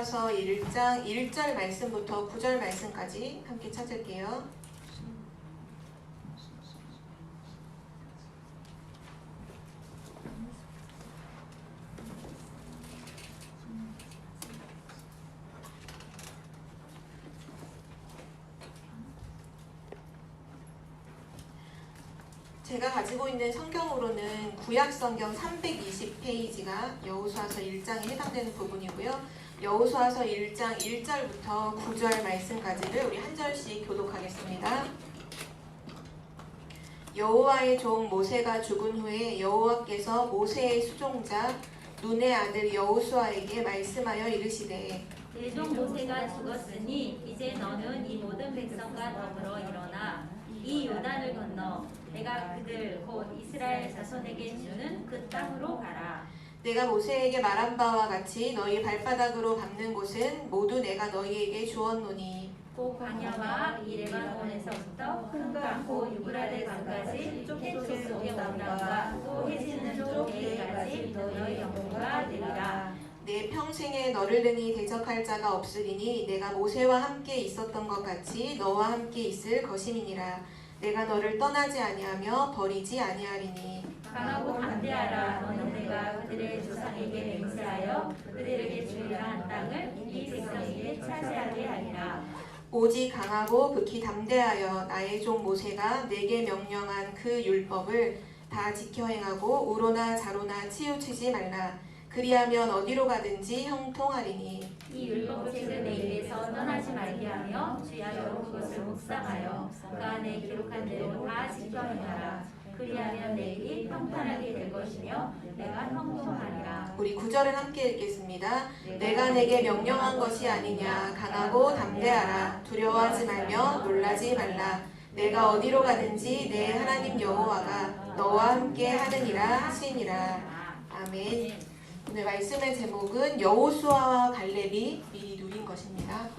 여호수아서 1장 1절 말씀부터 9절 말씀까지 함께 찾을게요. 제가 가지고 있는 성경으로는 구약 성경 320페이지가 여호수아서 1장에 해당되는 부분이고요. 여호수아서 1장 1절부터 9절 말씀까지를 우리 한 절씩 교독하겠습니다. 여호와의 종 모세가 죽은 후에 여호와께서 모세의 수종자 눈의 아들 여호수아에게 말씀하여 이르시되 내 종 모세가 죽었으니 이제 너는 이 모든 백성과 더불어 일어나 이 요단을 건너 내가 그들 곧 이스라엘 자손에게 주는 그 땅으로 가라. 내가 모세에게 말한 바와 같이 너희 발바닥으로 밟는 곳은 모두 내가 너희에게 주었노니 곧 광야와 이 레바논에서부터 큰 강 곧 유브라데 강까지 쪽 속에 온 땅과 또 해지는 쪽 에까지 너희 영토가 되리라. 내 평생에 너를 능히 대적할 자가 없으리니 내가 모세와 함께 있었던 것 같이 너와 함께 있을 것임이니라. 내가 너를 떠나지 아니하며 버리지 아니하리니 강하고 담대하라. 너는 내가 그들의 조상에게 맹세하여 그들에게 주리라 한 땅을 이 백성에게 차지하게 하리라. 오직 강하고 극히 담대하여 나의 종 모세가 내게 명령한 그 율법을 다 지켜 행하고 우로나 자로나 치우치지 말라. 그리하면 어디로 가든지 형통하리니 이 율법책을 내 입에서 떠나지 말게 하며 주야로 그것을 묵상하여 그 안에 기록한 대로 다 지켜 행하라. 그리하면 내 일이 평탄하게 될 것이며 내가 형통하리라. 우리 9절을 함께 읽겠습니다. 내가 내게 명령한 것이 아니냐. 강하고 담대하라. 두려워하지 말며 놀라지 말라. 내가 어디로 가든지 내 하나님 여호와가 너와 함께 하느니라 하시니라. 아멘. 오늘 말씀의 제목은 여호수아와 갈렙이 미리 누린 것입니다.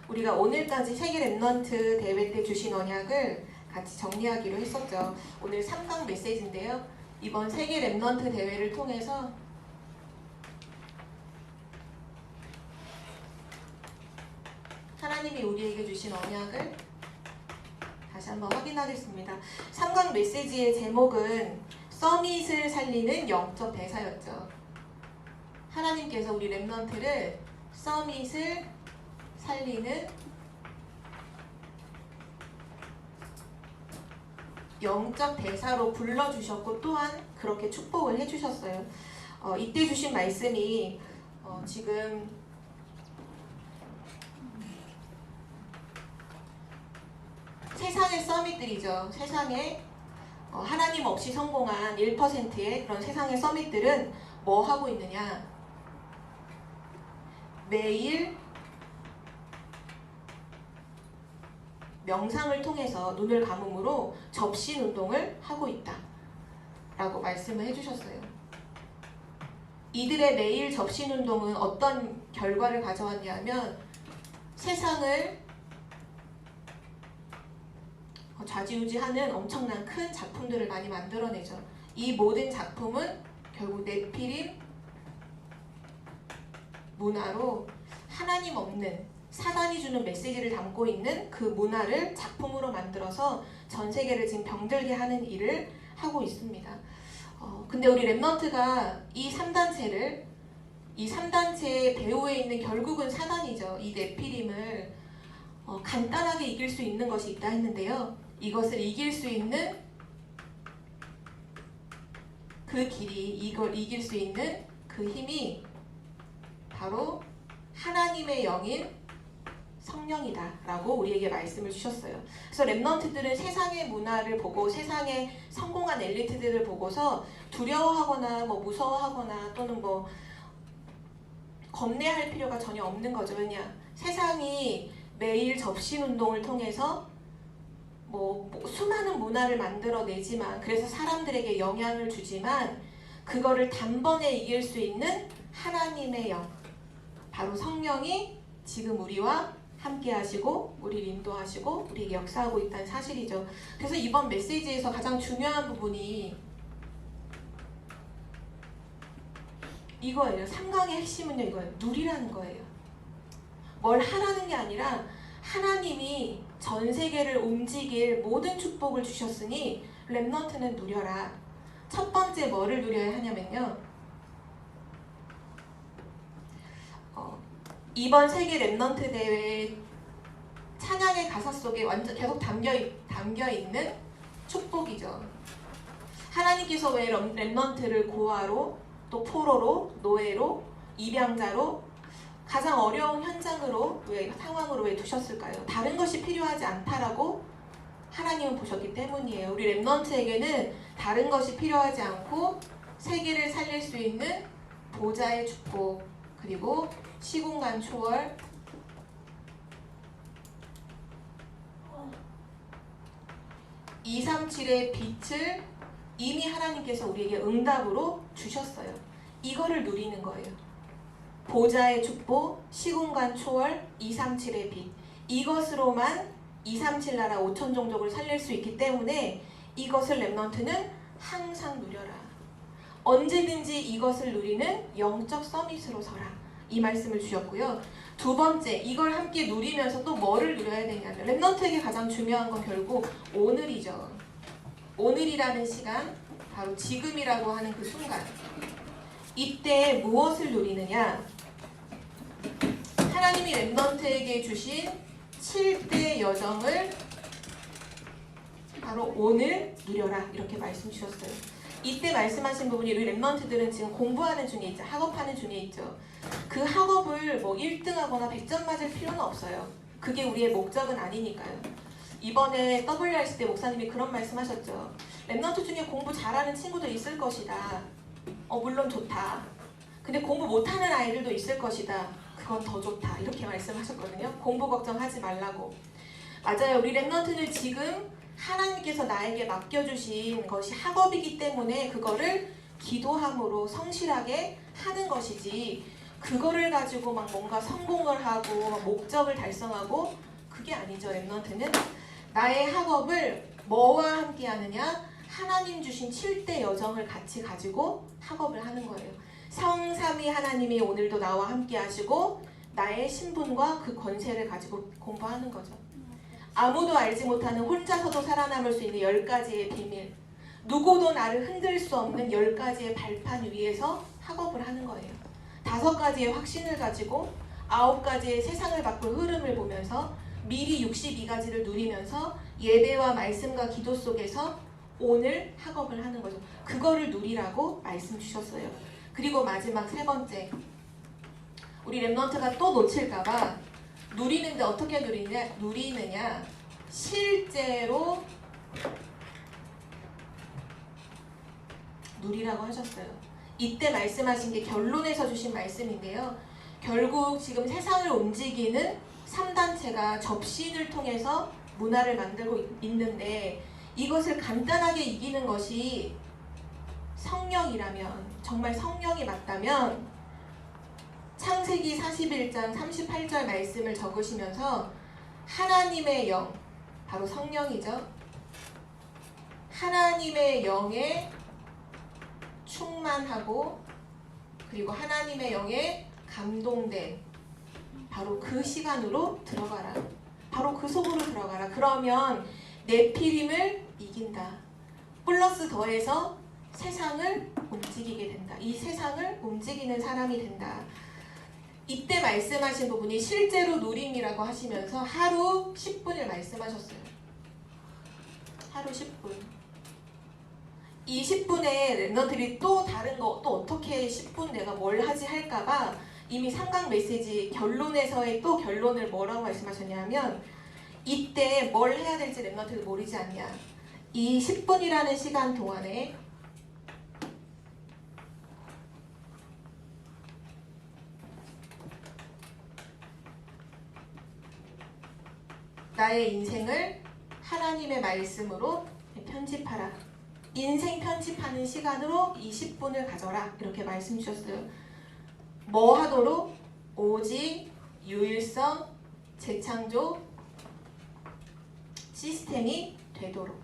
우리가 오늘까지 세계 랩넌트 대회 때 주신 언약을 같이 정리하기로 했었죠. 오늘 3강 메시지인데요. 이번 세계 랩넌트 대회를 통해서 하나님이 우리에게 주신 언약을 다시 한번 확인하겠습니다. 3강 메시지의 제목은 서밋을 살리는 영적 대사였죠. 하나님께서 우리 랩넌트를 서밋을 살리는 영적 대사로 불러주셨고 또한 그렇게 축복을 해주셨어요. 이때 주신 말씀이 지금 세상의 서밋들이죠. 세상에 하나님 없이 성공한 1%의 그런 세상의 서밋들은 뭐 하고 있느냐? 매일 명상을 통해서 눈을 감음으로 접신 운동을 하고 있다 라고 말씀을 해주셨어요. 이들의 매일 접신 운동은 어떤 결과를 가져왔냐면 세상을 좌지우지하는 엄청난 큰 작품들을 많이 만들어내죠. 이 모든 작품은 결국 네피림 문화로 하나님 없는 사단이 주는 메시지를 담고 있는 그 문화를 작품으로 만들어서 전 세계를 지금 병들게 하는 일을 하고 있습니다. 근데 우리 랩넌트가 이 3단체의 배후에 있는 결국은 사단이죠. 이 네피림을 간단하게 이길 수 있는 것이 있다 했는데요. 이것을 이길 수 있는 그 길이, 이걸 이길 수 있는 그 힘이 바로 하나님의 영인 성령이다 라고 우리에게 말씀을 주셨어요. 그래서 랩넌트들은 세상의 문화를 보고 세상의 성공한 엘리트들을 보고서 두려워하거나 무서워하거나 또는 겁내할 필요가 전혀 없는 거죠. 왜냐? 세상이 매일 접신 운동을 통해서 수많은 문화를 만들어내지만 그래서 사람들에게 영향을 주지만 그거를 단번에 이길 수 있는 하나님의 영, 바로 성령이 지금 우리와 함께 하시고 우리를 인도하시고 우리에게 역사하고 있다는 사실이죠. 그래서 이번 메시지에서 가장 중요한 부분이 이거예요. 3강의 핵심은요, 이거예요. 누리라는 거예요. 뭘 하라는 게 아니라 하나님이 전 세계를 움직일 모든 축복을 주셨으니 렘넌트는 누려라. 첫 번째 뭐를 누려야 하냐면요, 이번 세계 렘넌트 대회 찬양의 가사 속에 완전 계속 담겨 있는 축복이죠. 하나님께서 왜 렘넌트를 고아로, 또 포로로, 노예로, 입양자로, 가장 어려운 현장으로, 상황으로 왜 두셨을까요? 다른 것이 필요하지 않다라고 하나님은 보셨기 때문이에요. 우리 렘넌트에게는 다른 것이 필요하지 않고 세계를 살릴 수 있는 보좌의 축복, 그리고 시공간 초월, 237의 빛을 이미 하나님께서 우리에게 응답으로 주셨어요. 이거를 누리는 거예요. 보좌의 축복, 시공간 초월, 237의 빛. 이것으로만 237 나라 5천 종족을 살릴 수 있기 때문에 이것을 렘넌트는 항상 누려라. 언제든지 이것을 누리는 영적 서밋으로 서라. 이 말씀을 주셨고요. 두 번째, 이걸 함께 누리면서 또 뭐를 누려야 되냐면 렘넌트에게 가장 중요한 건 결국 오늘이죠. 오늘이라는 시간, 바로 지금이라고 하는 그 순간. 이때 무엇을 누리느냐? 하나님이 렘넌트에게 주신 7대 여정을 바로 오늘 누려라, 이렇게 말씀 주셨어요. 이때 말씀하신 부분이 우리 렘넌트들은 지금 공부하는 중에 있죠. 학업하는 중에 있죠. 그 학업을 뭐 1등하거나 100점 맞을 필요는 없어요. 그게 우리의 목적은 아니니까요. 이번에 WRC 때 목사님이 그런 말씀하셨죠. 렘넌트 중에 공부 잘하는 친구도 있을 것이다. 물론 좋다. 근데 공부 못하는 아이들도 있을 것이다. 그건 더 좋다. 이렇게 말씀하셨거든요. 공부 걱정하지 말라고. 맞아요. 우리 렘넌트는 지금 하나님께서 나에게 맡겨주신 것이 학업이기 때문에 그거를 기도함으로 성실하게 하는 것이지, 그거를 가지고 막 뭔가 성공을 하고 막 목적을 달성하고, 그게 아니죠. 렘넌트는 나의 학업을 뭐와 함께 하느냐? 하나님 주신 7대 여정을 같이 가지고 학업을 하는 거예요. 성삼위 하나님이 오늘도 나와 함께 하시고 나의 신분과 그 권세를 가지고 공부하는 거죠. 아무도 알지 못하는 혼자서도 살아남을 수 있는 10가지의 비밀, 누구도 나를 흔들 수 없는 10가지의 발판 위에서 학업을 하는 거예요. 5가지의 확신을 가지고 9가지의 세상을 바꿀 흐름을 보면서 미리 62가지를 누리면서 예배와 말씀과 기도 속에서 오늘 학업을 하는 거죠. 그거를 누리라고 말씀 주셨어요. 그리고 마지막 세 번째, 우리 렘넌트가 또 놓칠까봐 누리는데 어떻게 누리느냐? 실제로 누리라고 하셨어요. 이때 말씀하신 게 결론에서 주신 말씀인데요. 결국 지금 세상을 움직이는 3단체가 접신을 통해서 문화를 만들고 있는데, 이것을 간단하게 이기는 것이 성령이라면, 정말 성령이 맞다면 창세기 41장 38절 말씀을 적으시면서 하나님의 영, 바로 성령이죠. 하나님의 영에 충만하고 그리고 하나님의 영에 감동된 바로 그 시간으로 들어가라. 바로 그 속으로 들어가라. 그러면 네피림을 이긴다. 플러스 더해서 세상을 움직이게 된다. 이 세상을 움직이는 사람이 된다. 이때 말씀하신 부분이 실제로 누림이라고 하시면서 하루 10분을 말씀하셨어요. 하루 10분. 이 10분에 렘넌트들이 또 다른 거, 또 어떻게 10분 내가 뭘 하지 할까봐 이미 3강 메시지 결론에서의 또 결론을 뭐라고 말씀하셨냐면, 이때 뭘 해야 될지 렘넌트들 모르지 않냐. 이 10분이라는 시간 동안에 나의 인생을 하나님의 말씀으로 편집하라. 인생 편집하는 시간으로 이 10분을 가져라. 이렇게 말씀 주셨어요. 뭐 하도록? 오직 유일성 재창조 시스템이 되도록.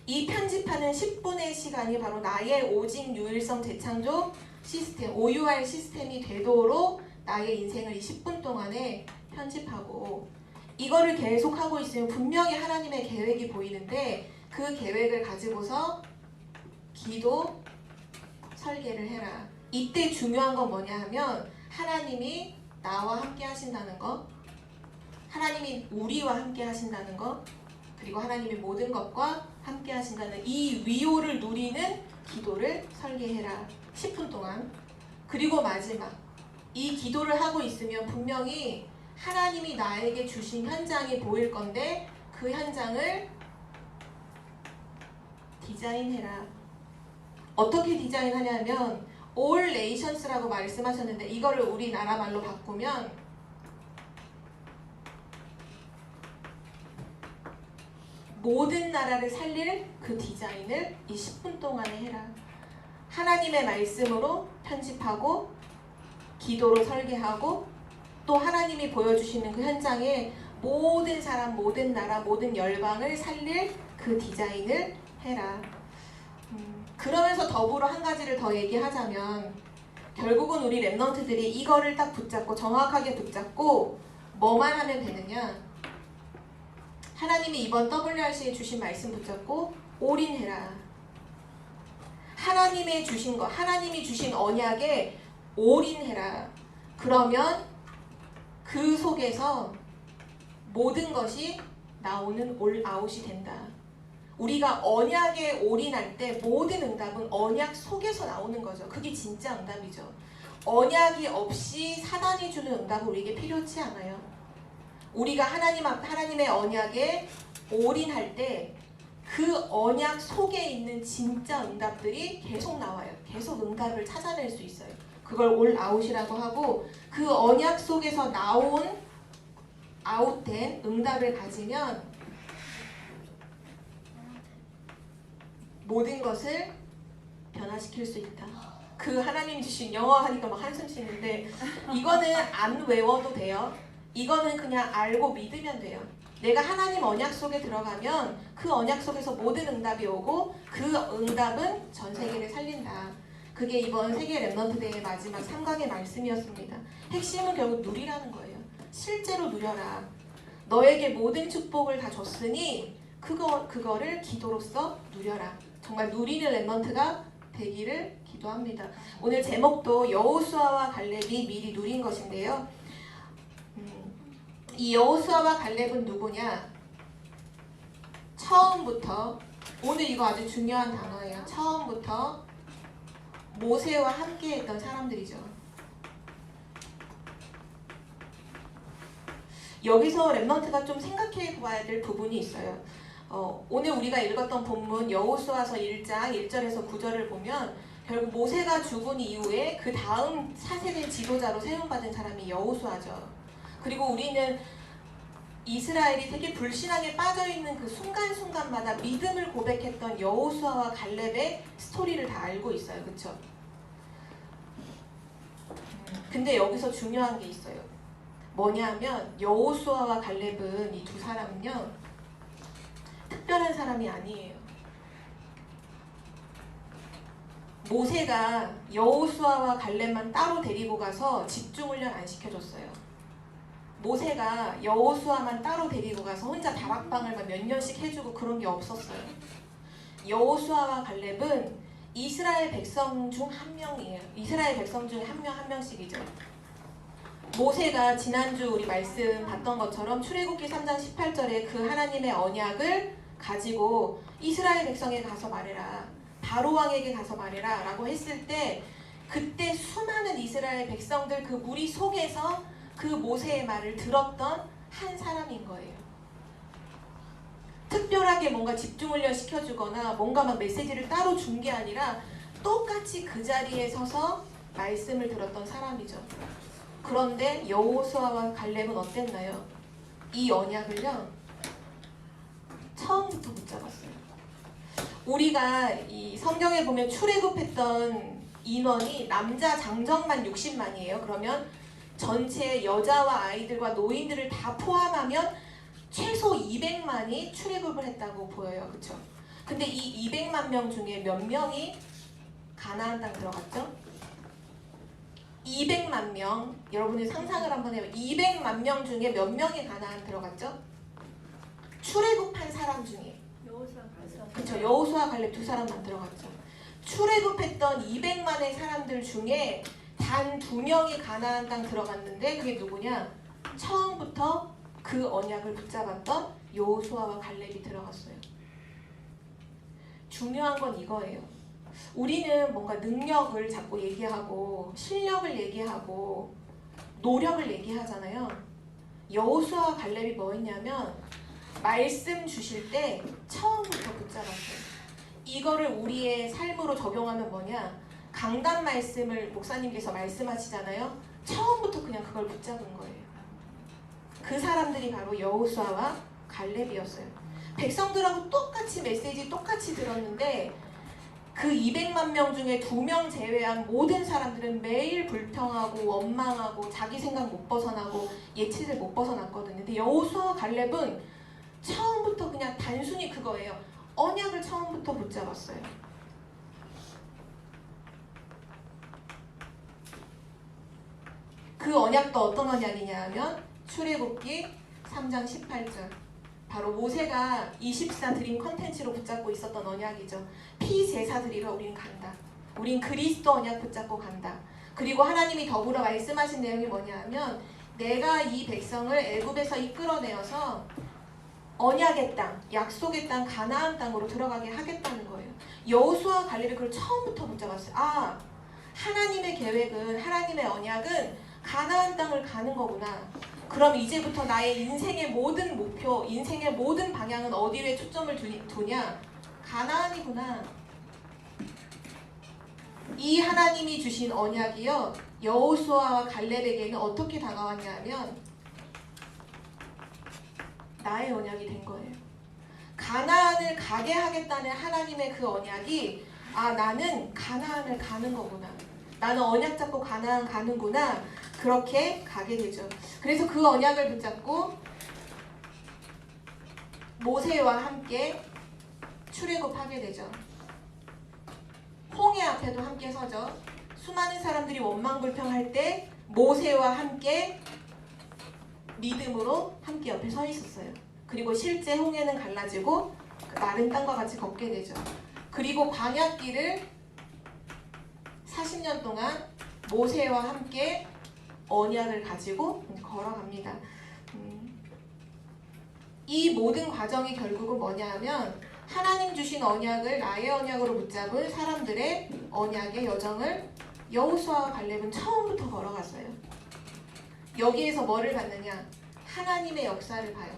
이 편집하는 10분의 시간이 바로 나의 오직 유일성 재창조 시스템, OUR 시스템이 되도록 나의 인생을 이 10분 동안에 편집하고, 이거를 계속하고 있으면 분명히 하나님의 계획이 보이는데 그 계획을 가지고서 기도 설계를 해라. 이때 중요한 건 뭐냐 하면 하나님이 나와 함께 하신다는 거, 하나님이 우리와 함께 하신다는 거, 그리고 하나님이 모든 것과 함께 하신다는 이 위로를 누리는 기도를 설계해라. 10분 동안. 그리고 마지막, 이 기도를 하고 있으면 분명히 하나님이 나에게 주신 현장이 보일 건데 그 현장을 디자인해라. 어떻게 디자인하냐면 All Nations라고 말씀하셨는데 이거를 우리나라 말로 바꾸면 모든 나라를 살릴 그 디자인을 이 10분 동안에 해라. 하나님의 말씀으로 편집하고 기도로 설계하고 또 하나님이 보여주시는 그 현장에 모든 사람, 모든 나라, 모든 열방을 살릴 그 디자인을 해라. 그러면서 더불어 한 가지를 더 얘기하자면 결국은 우리 랩넌트들이 이거를 딱 붙잡고 정확하게 붙잡고 뭐만 하면 되느냐, 하나님이 이번 WRC에 주신 말씀 붙잡고 올인해라. 하나님의 주신 것, 하나님이 주신 언약에 올인해라. 그러면 그 속에서 모든 것이 나오는 올아웃이 된다. 우리가 언약에 올인할 때 모든 응답은 언약 속에서 나오는 거죠. 그게 진짜 응답이죠. 언약이 없이 사단이 주는 응답은 우리에게 필요치 않아요. 우리가 하나님의 언약에 올인할 때 그 언약 속에 있는 진짜 응답들이 계속 나와요. 계속 응답을 찾아낼 수 있어요. 그걸 올아웃이라고 하고, 그 언약 속에서 나온 아웃된 응답을 가지면 모든 것을 변화시킬 수 있다. 그 하나님 주신 영어 하니까 막 한숨 쉬는데 이거는 안 외워도 돼요. 이거는 그냥 알고 믿으면 돼요. 내가 하나님 언약 속에 들어가면 그 언약 속에서 모든 응답이 오고 그 응답은 전 세계를 살린다. 그게 이번 세계 랩넌트 대회의 마지막 3강의 말씀이었습니다. 핵심은 결국 누리라는 거예요. 실제로 누려라. 너에게 모든 축복을 다 줬으니 그거를 기도로서 누려라. 정말 누리는 랩넌트가 되기를 기도합니다. 오늘 제목도 여호수아와 갈렙이 미리 누린 것인데요. 이 여호수아와 갈렙은 누구냐? 처음부터, 오늘 이거 아주 중요한 단어예요. 처음부터 모세와 함께 했던 사람들이죠. 여기서 랩넌트가 좀 생각해 봐야 될 부분이 있어요. 오늘 우리가 읽었던 본문 여호수아서 1장 1절에서 9절을 보면 결국 모세가 죽은 이후에 그 다음 차세대 지도자로 세움받은 사람이 여호수아죠. 그리고 우리는 이스라엘이 되게 불신앙에 빠져있는 그 순간순간마다 믿음을 고백했던 여호수아와 갈렙의 스토리를 다 알고 있어요. 그쵸? 근데 여기서 중요한 게 있어요. 뭐냐면 여호수아와 갈렙은 이 두 사람은요, 특별한 사람이 아니에요. 모세가 여호수아와 갈렙만 따로 데리고 가서 집중훈련 안 시켜줬어요. 모세가 여호수아만 따로 데리고 가서 혼자 다락방을 몇 년씩 해주고 그런 게 없었어요. 여호수아와 갈렙은 이스라엘 백성 중 한 명이에요. 이스라엘 백성 중에 한 명 한 명씩이죠. 모세가 지난주 우리 말씀 봤던 것처럼 출애굽기 3장 18절에 그 하나님의 언약을 가지고 이스라엘 백성에 가서 말해라, 바로 왕에게 가서 말해라 라고 했을 때 그때 수많은 이스라엘 백성들 그 무리 속에서 그 모세의 말을 들었던 한 사람인 거예요. 특별하게 뭔가 집중훈련 시켜주거나 뭔가 막 메시지를 따로 준 게 아니라 똑같이 그 자리에 서서 말씀을 들었던 사람이죠. 그런데 여호수아와 갈렙은 어땠나요? 이 언약을요, 처음부터 붙잡았어요. 우리가 이 성경에 보면 출애굽했던 인원이 남자 장정만 60만이에요. 그러면 전체 여자와 아이들과 노인들을 다 포함하면 최소 200만이 출애굽을 했다고 보여요. 그쵸? 근데 이 200만 명 중에 몇 명이 가나안 땅 들어갔죠? 200만 명. 여러분이 상상을 한번 해요. 200만 명 중에 몇 명이 가나안 들어갔죠? 출애굽한 사람 중에. 그쵸? 여호수아 갈렙 두 사람만 들어갔죠. 출애굽했던 200만의 사람들 중에 단 2명이 가나안 땅 들어갔는데 그게 누구냐? 처음부터 그 언약을 붙잡았던 여호수아와 갈렙이 들어갔어요. 중요한 건 이거예요. 우리는 뭔가 능력을 자꾸 얘기하고 실력을 얘기하고 노력을 얘기하잖아요. 여호수아와 갈렙이 뭐 했냐면 말씀 주실 때 처음부터 붙잡았어요. 이거를 우리의 삶으로 적용하면 뭐냐? 강단 말씀을 목사님께서 말씀하시잖아요. 처음부터 그냥 그걸 붙잡은 거예요. 그 사람들이 바로 여호수아와 갈렙이었어요. 백성들하고 똑같이 메시지 똑같이 들었는데 그 200만 명 중에 2명 제외한 모든 사람들은 매일 불평하고 원망하고 자기 생각 못 벗어나고 예치를 못 벗어났거든요. 근데 여호수아와 갈렙은 처음부터 그냥 단순히 그거예요. 언약을 처음부터 붙잡았어요. 그 언약도 어떤 언약이냐 하면 출애굽기 3장 18절. 바로 모세가 24 드림 컨텐츠로 붙잡고 있었던 언약이죠. 피제사 드리러 우린 간다. 우린 그리스도 언약 붙잡고 간다. 그리고 하나님이 더불어 말씀하신 내용이 뭐냐 하면 내가 이 백성을 애굽에서 이끌어내어서 언약의 땅, 약속의 땅, 가나안 땅으로 들어가게 하겠다는 거예요. 여호수아 갈렙이 그걸 처음부터 붙잡았어요. 아, 하나님의 계획은, 하나님의 언약은 가나안 땅을 가는 거구나. 그럼 이제부터 나의 인생의 모든 목표, 인생의 모든 방향은 어디에 초점을 두냐? 가나안이구나. 이 하나님이 주신 언약이요, 여호수아와 갈렙에게는 어떻게 다가왔냐면 나의 언약이 된 거예요. 가나안을 가게 하겠다는 하나님의 그 언약이 아, 나는 가나안을 가는 거구나. 나는 언약 잡고 가나안 가는구나. 그렇게 가게 되죠. 그래서 그 언약을 붙잡고 모세와 함께 출애굽하게 되죠. 홍해 앞에도 함께 서죠. 수많은 사람들이 원망불평할 때 모세와 함께 믿음으로 함께 옆에 서 있었어요. 그리고 실제 홍해는 갈라지고 마른 땅과 같이 걷게 되죠. 그리고 광야길을 40년 동안 모세와 함께 언약을 가지고 걸어갑니다. 이 모든 과정이 결국은 뭐냐 하면 하나님 주신 언약을 나의 언약으로 붙잡은 사람들의 언약의 여정을 여호수아와 갈렙은 처음부터 걸어갔어요. 여기에서 뭐를 받느냐? 하나님의 역사를 봐요.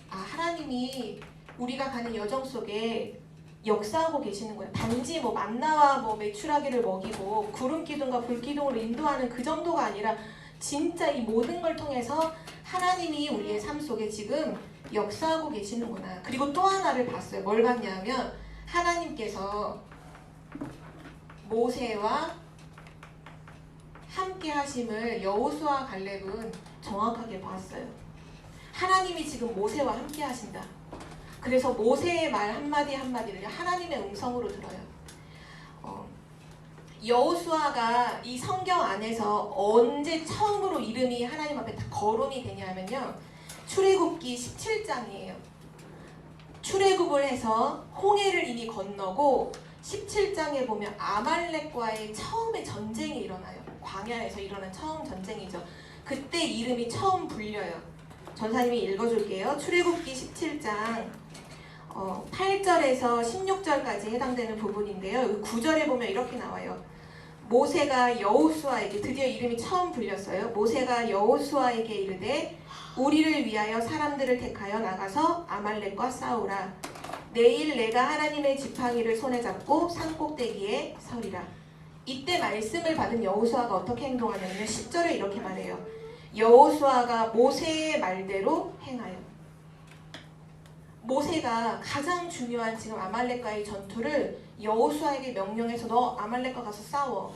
아, 하나님이 우리가 가는 여정 속에 역사하고 계시는 거예요. 단지 뭐 만나와 뭐 메추라기를 먹이고 구름 기둥과 불 기둥으로 인도하는 그 정도가 아니라 진짜 이 모든 걸 통해서 하나님이 우리의 삶 속에 지금 역사하고 계시는구나. 그리고 또 하나를 봤어요. 뭘 봤냐면 하나님께서 모세와 함께 하심을 여호수아 갈렙은 정확하게 봤어요. 하나님이 지금 모세와 함께 하신다. 그래서 모세의 말 한마디 한마디를 하나님의 음성으로 들어요. 여호수아가 이 성경 안에서 언제 처음으로 이름이 하나님 앞에 다 거론이 되냐면요. 출애굽기 17장이에요. 출애굽을 해서 홍해를 이미 건너고 17장에 보면 아말렉과의 처음의 전쟁이 일어나요. 광야에서 일어난 처음 전쟁이죠. 그때 이름이 처음 불려요. 전사님이 읽어줄게요. 출애굽기 17장 8절에서 16절까지 해당되는 부분인데요. 9절에 보면 이렇게 나와요. 모세가 여호수아에게 드디어 이름이 처음 불렸어요. 모세가 여호수아에게 이르되 우리를 위하여 사람들을 택하여 나가서 아말렉과 싸우라. 내일 내가 하나님의 지팡이를 손에 잡고 산 꼭대기에 서리라. 이때 말씀을 받은 여호수아가 어떻게 행동하냐면 10절에 이렇게 말해요. 여호수아가 모세의 말대로 행하여. 모세가 가장 중요한 지금 아말렉과의 전투를 여호수아에게 명령해서 너 아말렉과 가서 싸워.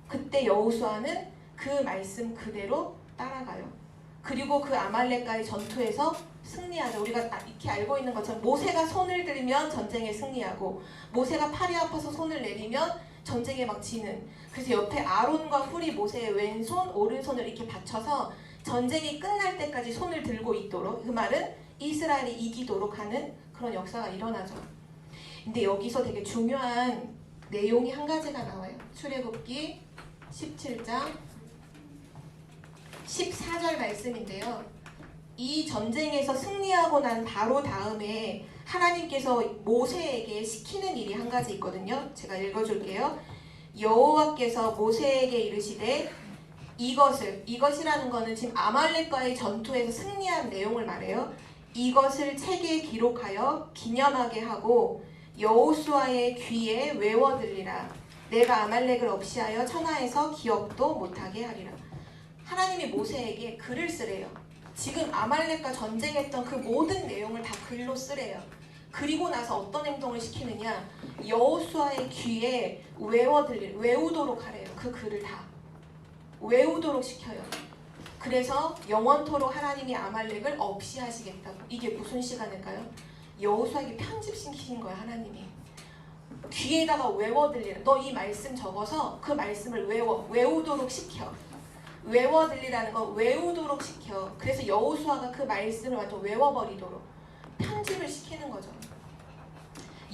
그때 여호수아는 그 말씀 그대로 따라가요. 그리고 그 아말렉과의 전투에서 승리하죠. 우리가 이렇게 알고 있는 것처럼 모세가 손을 들면 전쟁에 승리하고 모세가 팔이 아파서 손을 내리면 전쟁에 막 지는. 그래서 옆에 아론과 훌이 모세의 왼손 오른손을 이렇게 받쳐서 전쟁이 끝날 때까지 손을 들고 있도록, 그 말은 이스라엘이 이기도록 하는 그런 역사가 일어나죠. 근데 여기서 되게 중요한 내용이 한 가지가 나와요. 출애굽기 17장 14절 말씀인데요. 이 전쟁에서 승리하고 난 바로 다음에 하나님께서 모세에게 시키는 일이 한 가지 있거든요. 제가 읽어줄게요. 여호와께서 모세에게 이르시되 이것이라는 거는 지금 아말렉과의 전투에서 승리한 내용을 말해요. 이것을 책에 기록하여 기념하게 하고 여호수아의 귀에 외워 들리라. 내가 아말렉을 없이하여 천하에서 기억도 못하게 하리라. 하나님이 모세에게 글을 쓰래요. 지금 아말렉과 전쟁했던 그 모든 내용을 다 글로 쓰래요. 그리고 나서 어떤 행동을 시키느냐, 여호수아의 귀에 외우도록 하래요. 그 글을 다 외우도록 시켜요. 그래서 영원토록 하나님이 아말렉을 없이 하시겠다고. 이게 무슨 시간일까요? 여호수아에게 편집시키신 거야. 하나님이 귀에다가 외워 들리라. 너 이 말씀 적어서 그 말씀을 외우도록 시켜. 외워 들리라는 거 외우도록 시켜. 그래서 여호수아가 그 말씀을 완전 외워버리도록 편집을 시키는 거죠.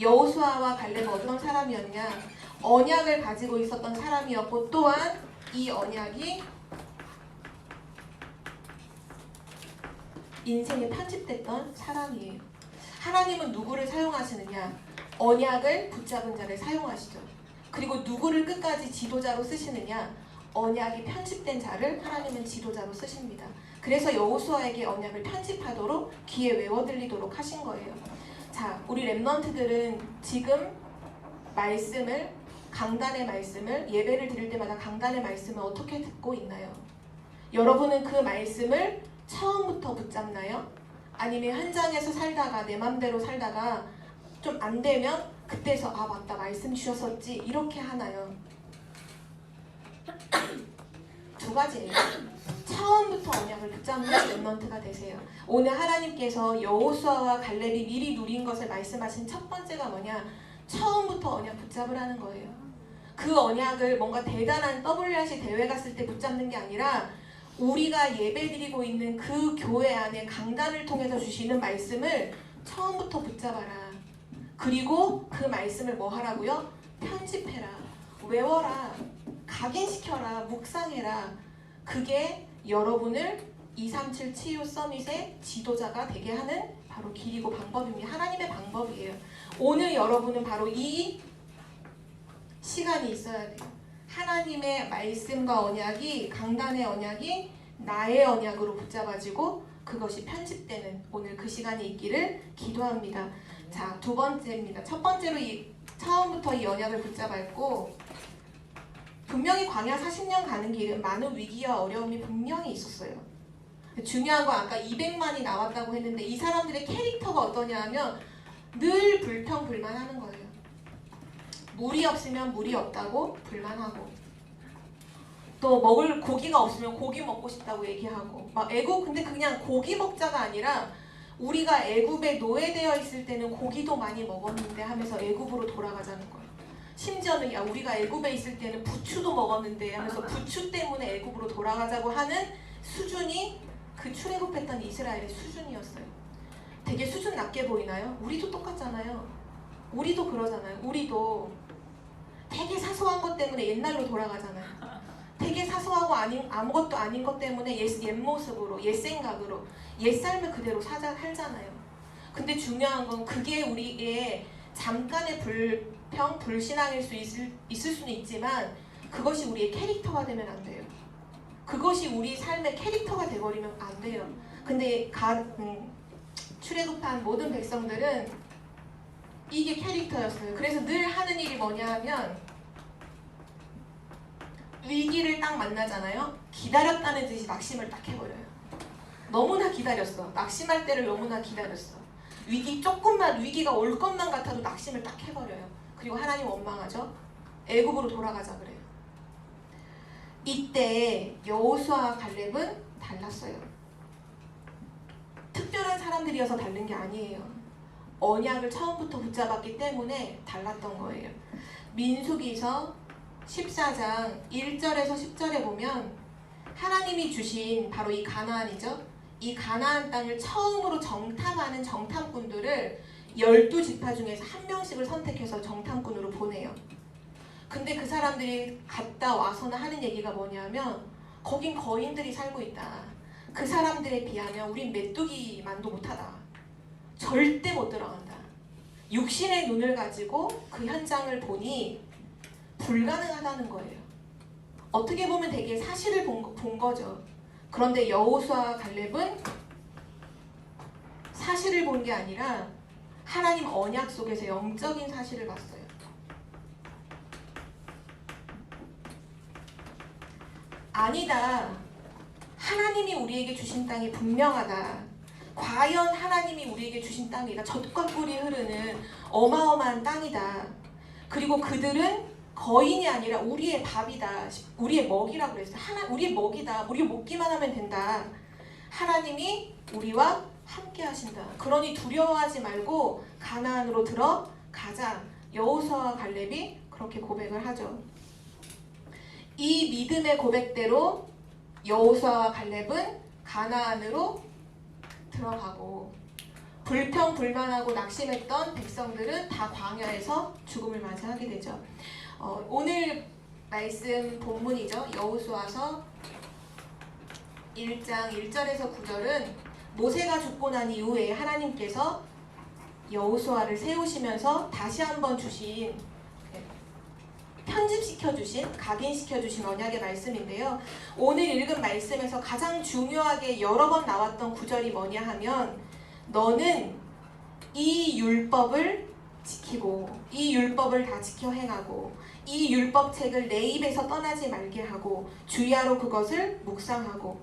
여호수아와 갈렙은 어떤 사람이었냐? 언약을 가지고 있었던 사람이었고, 또한 이 언약이 인생에 편집됐던 사람이에요. 하나님은 누구를 사용하시느냐? 언약을 붙잡은 자를 사용하시죠. 그리고 누구를 끝까지 지도자로 쓰시느냐? 언약이 편집된 자를 하나님은 지도자로 쓰십니다. 그래서 여호수아에게 언약을 편집하도록 귀에 외워 들리도록 하신 거예요. 자, 우리 랩넌트들은 지금 말씀을, 강단의 말씀을, 예배를 드릴 때마다 강단의 말씀을 어떻게 듣고 있나요? 여러분은 그 말씀을 처음부터 붙잡나요? 아니면 현장에서 살다가 내 맘대로 살다가 좀 안 되면 그때서 아 맞다 말씀 주셨었지 이렇게 하나요? 두 가지예요. 처음부터 언약을 붙잡는 랩넌트가 되세요. 오늘 하나님께서 여호수아와 갈렙이 미리 누린 것을 말씀하신 첫 번째가 뭐냐? 처음부터 언약 붙잡으라는 거예요. 그 언약을 뭔가 대단한 WRC 대회 갔을 때 붙잡는 게 아니라 우리가 예배드리고 있는 그 교회 안에 강단을 통해서 주시는 말씀을 처음부터 붙잡아라. 그리고 그 말씀을 뭐 하라고요? 편집해라. 외워라. 각인시켜라. 묵상해라. 그게 여러분을 237 치유 서밋의 지도자가 되게 하는 바로 길이고 방법입니다. 하나님의 방법이에요. 오늘 여러분은 바로 이 시간이 있어야 돼요. 하나님의 말씀과 언약이, 강단의 언약이 나의 언약으로 붙잡아지고 그것이 편집되는 오늘 그 시간이 있기를 기도합니다. 자, 두 번째입니다. 첫 번째로 처음부터 이 언약을 붙잡았고, 분명히 광야 40년 가는 길은 많은 위기와 어려움이 분명히 있었어요. 중요한 건 아까 200만이 나왔다고 했는데 이 사람들의 캐릭터가 어떠냐 하면 늘 불평불만하는 거예요. 물이 없으면 물이 없다고 불만하고, 또 먹을 고기가 없으면 고기 먹고 싶다고 얘기하고, 막 근데 그냥 고기 먹자가 아니라 우리가 애굽에 노예되어 있을 때는 고기도 많이 먹었는데 하면서 애굽으로 돌아가자는 거예요. 심지어는 야 우리가 애굽에 있을 때는 부추도 먹었는데 하면서 부추 때문에 애굽으로 돌아가자고 하는 수준이 그 출애굽했던 이스라엘의 수준이었어요. 되게 수준 낮게 보이나요? 우리도 똑같잖아요. 우리도 그러잖아요. 우리도 되게 사소한 것 때문에 옛날로 돌아가잖아요. 되게 사소하고 아무것도 아닌 것 때문에 옛 모습으로, 옛 생각으로, 옛 삶을 그대로 살잖아요. 근데 중요한 건 그게 우리의 잠깐의 불평, 불신앙일 수 있을 수는 있지만 그것이 우리의 캐릭터가 되면 안 돼요. 그것이 우리 삶의 캐릭터가 돼버리면 안 돼요. 근데 출애굽한 모든 백성들은 이게 캐릭터였어요. 그래서 늘 하는 일이 뭐냐 하면 위기를 딱 만나잖아요. 기다렸다는 듯이 낙심을 딱 해버려요. 너무나 기다렸어. 낙심할 때를 너무나 기다렸어. 위기가 올 것만 같아도 낙심을 딱 해버려요. 그리고 하나님 원망하죠. 애굽으로 돌아가자 그래요. 이때 여호수아와 갈렙은 달랐어요. 특별한 사람들이어서 다른 게 아니에요. 언약을 처음부터 붙잡았기 때문에 달랐던 거예요. 민수기서 14장 1절에서 10절에 보면 하나님이 주신 바로 이 가나안이죠. 이 가나안 땅을 처음으로 정탐하는 정탐꾼들을 12지파 중에서 한 명씩을 선택해서 정탐꾼으로 보내요. 근데 그 사람들이 갔다 와서는 하는 얘기가 뭐냐면 거긴 거인들이 살고 있다. 그 사람들에 비하면 우린 메뚜기만도 못하다. 절대 못 들어간다. 육신의 눈을 가지고 그 현장을 보니 불가능하다는 거예요. 어떻게 보면 되게 사실을 본 거죠. 그런데 여호수아와 갈렙은 사실을 본 게 아니라 하나님 언약 속에서 영적인 사실을 봤어요. 아니다. 하나님이 우리에게 주신 땅이 분명하다. 과연 하나님이 우리에게 주신 땅이다. 젖과 꿀이 흐르는 어마어마한 땅이다. 그리고 그들은 거인이 아니라 우리의 밥이다. 우리의 먹이라고 그랬어요. 우리의 먹이다. 우리 먹기만 하면 된다. 하나님이 우리와 함께 하신다. 그러니 두려워하지 말고 가나안으로 들어가자. 여호수아와 갈렙이 그렇게 고백을 하죠. 이 믿음의 고백대로 여호수아와 갈렙은 가나안으로 들어가고 불평불만하고 낙심했던 백성들은 다 광야에서 죽음을 맞이하게 되죠. 오늘 말씀 본문이죠. 여호수아서 1장 1절에서 9절은 모세가 죽고 난 이후에 하나님께서 여호수아를 세우시면서 다시 한번 주신 편집시켜주신 각인시켜주신 언약의 말씀인데요. 오늘 읽은 말씀에서 가장 중요하게 여러 번 나왔던 구절이 뭐냐 하면 너는 이 율법을 지키고 이 율법을 다 지켜 행하고 이 율법책을 내 입에서 떠나지 말게 하고 주야로 그것을 묵상하고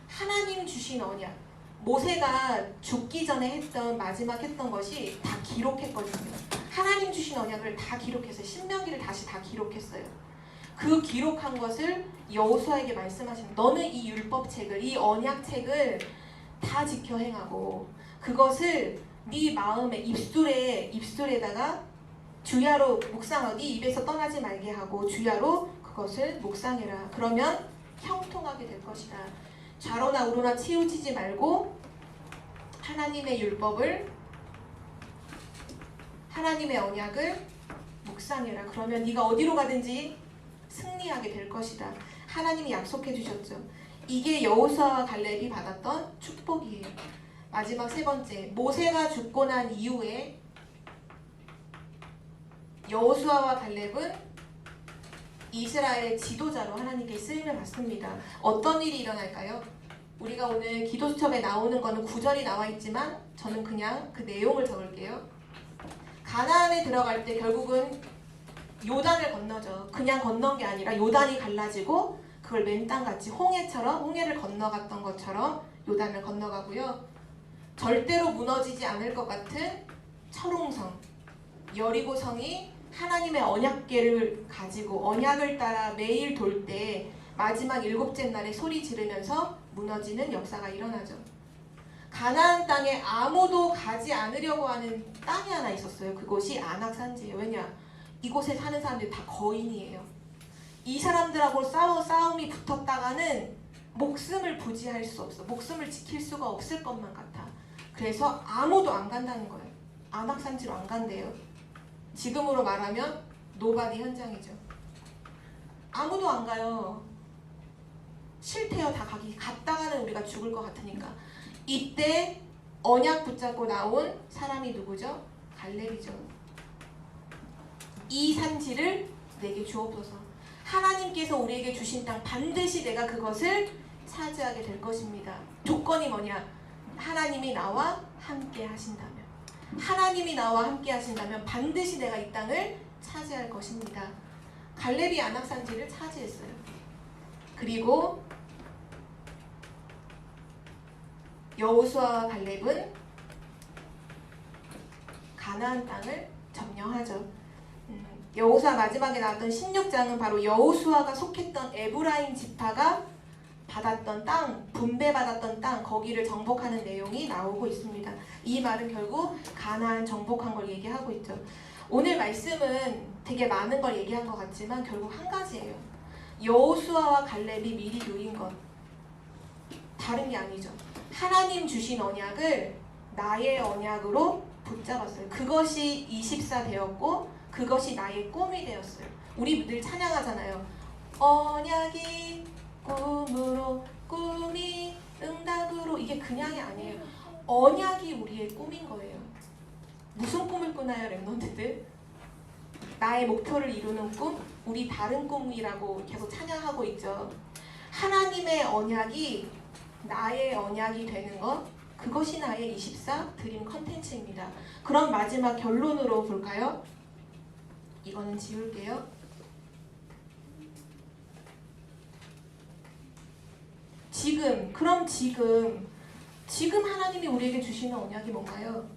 하나님 주신 언약 모세가 죽기 전에 마지막 했던 것이 다 기록했거든요. 하나님 주신 언약을 다 기록했어요. 신명기를 다시 다 기록했어요. 그 기록한 것을 여호수아에게 말씀하십니다. 너는 이 율법책을 이 언약책을 다 지켜 행하고 그것을 네 마음에 입술에다가 주야로 묵상하고 네 입에서 떠나지 말게 하고 주야로 그것을 묵상해라. 그러면 형통하게 될 것이다. 좌로나 우로나 치우치지 말고 하나님의 율법을 하나님의 언약을 묵상해라. 그러면 네가 어디로 가든지 승리하게 될 것이다. 하나님이 약속해 주셨죠. 이게 여호수아와 갈렙이 받았던 축복이에요. 마지막 세 번째, 모세가 죽고 난 이후에 여호수아와 갈렙은 이스라엘의 지도자로 하나님께 쓰임을 받습니다. 어떤 일이 일어날까요? 우리가 오늘 기도수첩에 나오는 거는 구절이 나와 있지만 저는 그냥 그 내용을 적을게요. 가나안에 들어갈 때 결국은 요단을 건너죠. 그냥 건넌 게 아니라 요단이 갈라지고 그걸 맨땅같이 홍해를 건너갔던 것처럼 요단을 건너가고요. 절대로 무너지지 않을 것 같은 철옹성 여리고성이 하나님의 언약궤를 가지고 언약을 따라 매일 돌 때 마지막 7째 날에 소리 지르면서 무너지는 역사가 일어나죠. 가나안 땅에 아무도 가지 않으려고 하는 땅이 하나 있었어요. 그곳이 안악산지예요. 왜냐? 이곳에 사는 사람들이 다 거인이에요. 이 사람들하고 싸움이 붙었다가는 목숨을 부지할 수 없어. 목숨을 지킬 수가 없을 것만 같아. 그래서 아무도 안 간다는 거예요. 안악산지로 안 간대요. 지금으로 말하면 노바디 현장이죠. 아무도 안 가요. 싫대요. 다 갔다가는 우리가 죽을 것 같으니까. 이때 언약 붙잡고 나온 사람이 누구죠? 갈렙이죠. 이 산지를 내게 주옵소서. 하나님께서 우리에게 주신 땅 반드시 내가 그것을 차지하게 될 것입니다. 조건이 뭐냐? 하나님이 나와 함께 하신다면. 하나님이 나와 함께 하신다면 반드시 내가 이 땅을 차지할 것입니다. 갈렙이 안악산지를 차지했어요. 그리고 여호수아와 갈렙은 가나안 땅을 점령하죠. 여호수아 마지막에 나왔던 16장은 바로 여호수아가 속했던 에브라임 지파가 받았던 땅, 분배받았던 땅, 거기를 정복하는 내용이 나오고 있습니다. 이 말은 결국 가나안 정복한 걸 얘기하고 있죠. 오늘 말씀은 되게 많은 걸 얘기한 것 같지만 결국 한 가지예요. 여호수아와 갈렙이 미리 누린 것, 다른 게 아니죠. 하나님 주신 언약을 나의 언약으로 붙잡았어요. 그것이 24 되었고 그것이 나의 꿈이 되었어요. 우리 늘 찬양하잖아요. 언약이 꿈으로, 꿈이 응답으로. 이게 그냥이 아니에요. 언약이 우리의 꿈인 거예요. 무슨 꿈을 꾸나요, 랩런트들? 나의 목표를 이루는 꿈? 우리 다른 꿈이라고 계속 찬양하고 있죠. 하나님의 언약이 나의 언약이 되는 것, 그것이 나의 24 드림 컨텐츠입니다. 그럼 마지막 결론으로 볼까요? 이거는 지울게요. 지금 하나님이 우리에게 주시는 언약이 뭔가요?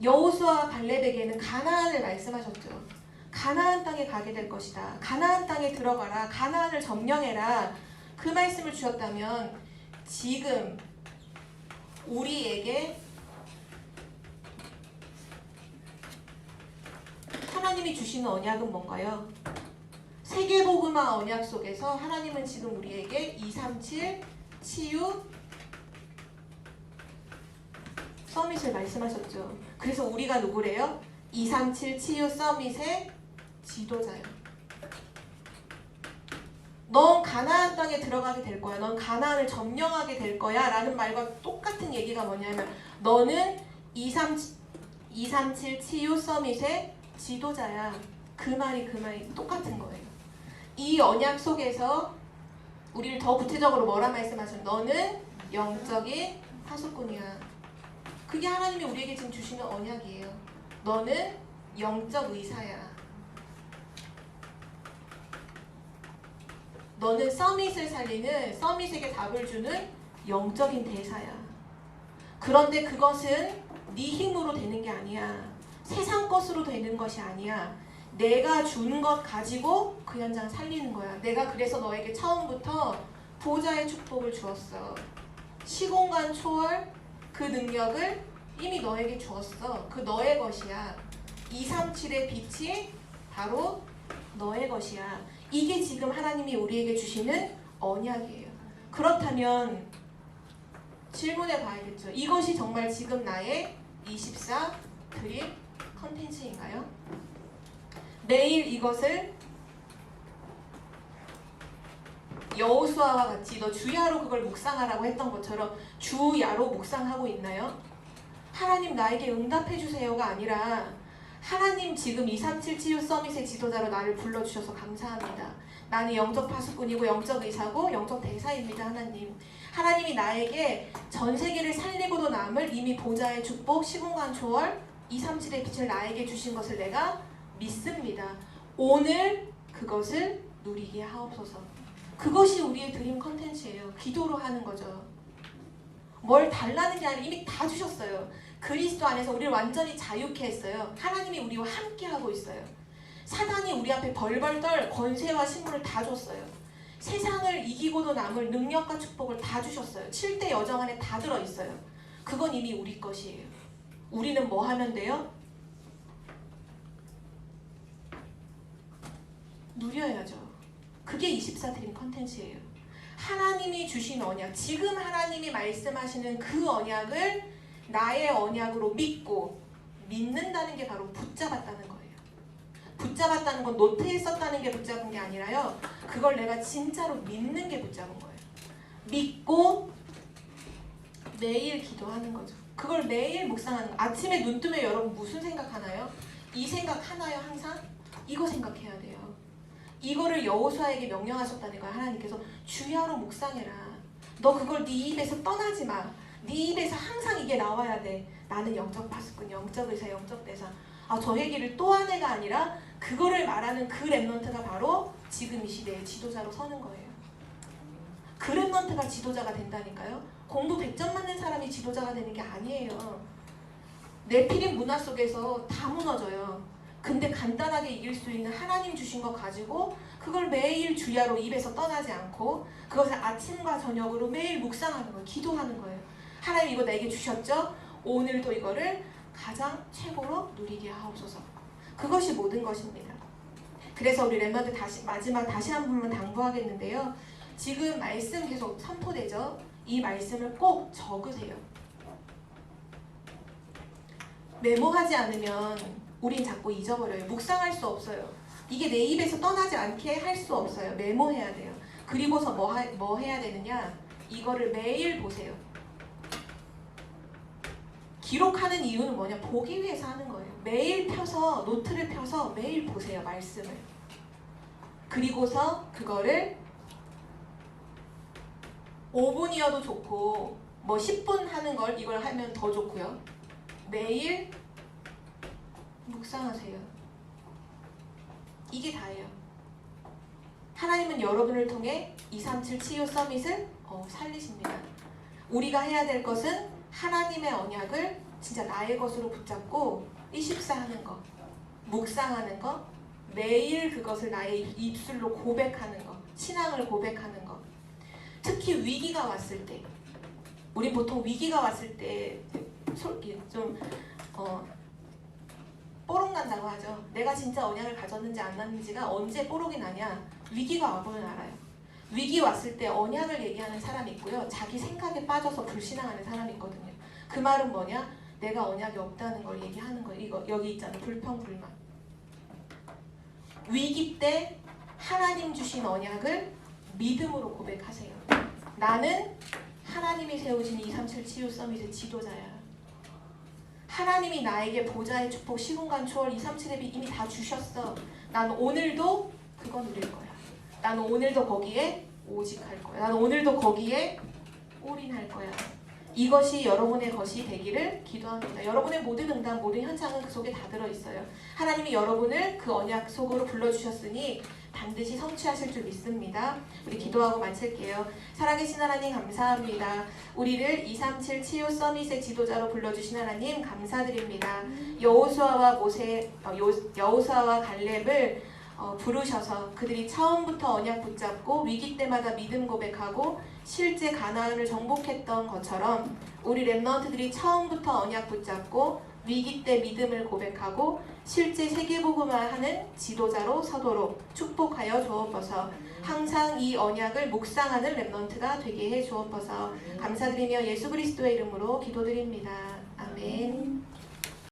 여호수아와 갈렙에게는 가나안을 말씀하셨죠. 가나안 땅에 가게 될 것이다. 가나안 땅에 들어가라. 가나안을 점령해라. 그 말씀을 주셨다면 지금 우리에게 하나님이 주시는 언약은 뭔가요? 세계복음화 언약 속에서 하나님은 지금 우리에게 237 치유 서밋을 말씀하셨죠. 그래서 우리가 누구래요? 237 치유 서밋의 지도자요. 넌 가나안 땅에 들어가게 될 거야. 넌 가나안을 점령하게 될 거야. 라는 말과 똑같은 얘기가 뭐냐면 너는 237 치유 서밋의 지도자야. 그 말이 똑같은 거예요. 이 언약 속에서 우리를 더 구체적으로 뭐라 말씀하셨어요? 너는 영적인 파수꾼이야. 그게 하나님이 우리에게 지금 주시는 언약이에요. 너는 영적 의사야. 너는 서밋을 살리는, 서밋에게 답을 주는 영적인 대사야. 그런데 그것은 네 힘으로 되는 게 아니야. 세상 것으로 되는 것이 아니야. 내가 준 것 가지고 그 현장 살리는 거야. 내가 그래서 너에게 처음부터 보좌의 축복을 주었어. 시공간 초월 그 능력을 이미 너에게 주었어. 그 너의 것이야. 237의 빛이 바로 너의 것이야. 이게 지금 하나님이 우리에게 주시는 언약이에요. 그렇다면 질문해 봐야겠죠. 이것이 정말 지금 나의 24 드림 컨텐츠인가요? 매일 이것을 여호수아와 같이 너 주야로 그걸 묵상하라고 했던 것처럼 주야로 묵상하고 있나요? 하나님 나에게 응답해 주세요가 아니라 하나님 지금 237 치유 서밋의 지도자로 나를 불러주셔서 감사합니다. 나는 영적 파수꾼이고 영적 의사고 영적 대사입니다. 하나님이 나에게 전 세계를 살리고도 남을 이미 보좌의 축복, 시공간 초월, 237의 빛을 나에게 주신 것을 내가 믿습니다. 오늘 그것을 누리게 하옵소서. 그것이 우리의 드림 컨텐츠예요. 기도로 하는 거죠. 뭘 달라는 게 아니라 이미 다 주셨어요. 그리스도 안에서 우리를 완전히 자유케 했어요. 하나님이 우리와 함께 하고 있어요. 사단이 우리 앞에 벌벌 떨 권세와 신분을 다 줬어요. 세상을 이기고도 남을 능력과 축복을 다 주셨어요. 7대 여정 안에 다 들어있어요. 그건 이미 우리 것이에요. 우리는 뭐 하면 돼요? 누려야죠. 그게 24 드림 컨텐츠예요. 하나님이 주신 언약, 지금 하나님이 말씀하시는 그 언약을 나의 언약으로 믿고 믿는다는 게 바로 붙잡았다는 거예요. 붙잡았다는 건 노트에 썼다는 게 붙잡은 게 아니라요. 그걸 내가 진짜로 믿는 게 붙잡은 거예요. 믿고 매일 기도하는 거죠. 그걸 매일 묵상하는 거. 아침에 눈 뜨면 여러분 무슨 생각하나요? 이 생각 하나요 항상? 이거 생각해야 돼요. 이거를 여호수아에게 명령하셨다는 거야. 하나님께서 주야로 묵상해라. 너 그걸 네 입에서 떠나지 마. 네 입에서 항상 이게 나와야 돼. 나는 영적 파수꾼, 영적 의사, 영적 대사. 저 얘기를 또 한 애가 아니라 그거를 말하는 그 랩런트가 바로 지금 이 시대의 지도자로 서는 거예요. 그 랩런트가 지도자가 된다니까요. 공부 100점 맞는 사람이 지도자가 되는 게 아니에요. 네피림 문화 속에서 다 무너져요. 근데 간단하게 이길 수 있는 하나님 주신 거 가지고 그걸 매일 주야로 입에서 떠나지 않고 그것을 아침과 저녁으로 매일 묵상하는 거예요. 기도하는 거예요. 하나님 이거 내게 주셨죠? 오늘도 이거를 가장 최고로 누리게 하옵소서. 그것이 모든 것입니다. 그래서 우리 렘넌트 마지막 다시 한 번만 당부하겠는데요. 지금 말씀 계속 선포되죠? 이 말씀을 꼭 적으세요. 메모하지 않으면 우린 자꾸 잊어버려요. 묵상할 수 없어요. 이게 내 입에서 떠나지 않게 할 수 없어요. 메모해야 돼요. 그리고서 뭐 해야 되느냐? 이거를 매일 보세요. 기록하는 이유는 뭐냐? 보기 위해서 하는 거예요. 매일 펴서 노트를 펴서 매일 보세요. 말씀을. 그리고서 그거를 5분이어도 좋고 뭐 10분 하는 걸 이걸 하면 더 좋고요. 매일 묵상하세요. 이게 다예요. 하나님은 여러분을 통해 237 치유 서밋을 살리십니다. 우리가 해야 될 것은 하나님의 언약을 진짜 나의 것으로 붙잡고 24 하는 거, 묵상하는 거, 매일 그것을 나의 입술로 고백하는 거, 신앙을 고백하는 거. 특히 위기가 왔을 때, 우리 보통 위기가 왔을 때 좀 뽀록 난다고 하죠. 내가 진짜 언약을 가졌는지 안 났는지가 언제 뽀록이 나냐? 위기가 와보면 알아요. 위기 왔을 때 언약을 얘기하는 사람이 있고요. 자기 생각에 빠져서 불신앙하는 사람이 있거든요. 그 말은 뭐냐? 내가 언약이 없다는 걸 얘기하는 거예요. 이거 여기 있잖아요. 불평불만. 위기 때 하나님 주신 언약을 믿음으로 고백하세요. 나는 하나님이 세우신 237 치유 서밋의 지도자야. 하나님이 나에게 보좌의 축복, 시공간 초월, 237앱이 이미 다 주셨어. 난 오늘도 그거 누릴 거야. 난 오늘도 거기에 오직할 거야. 난 오늘도 거기에 올인할 거야. 이것이 여러분의 것이 되기를 기도합니다. 여러분의 모든 응답, 모든 현상은 그 속에 다 들어있어요. 하나님이 여러분을 그 언약 속으로 불러주셨으니 반드시 성취하실 줄 믿습니다. 우리 기도하고 마칠게요. 살아계신 하나님 감사합니다. 우리를 237 치유 서밋의 지도자로 불러주신 하나님 감사드립니다. 여호수아와 갈렙을 부르셔서 그들이 처음부터 언약 붙잡고 위기 때마다 믿음 고백하고 실제 가나안을 정복했던 것처럼 우리 렘넌트들이 처음부터 언약 붙잡고 위기 때 믿음을 고백하고 실제 세계복음화하는 지도자로 서도록 축복하여 주옵소서. 항상 이 언약을 묵상하는 렘넌트가 되게 해 주옵소서. 감사드리며 예수 그리스도의 이름으로 기도드립니다. 아멘.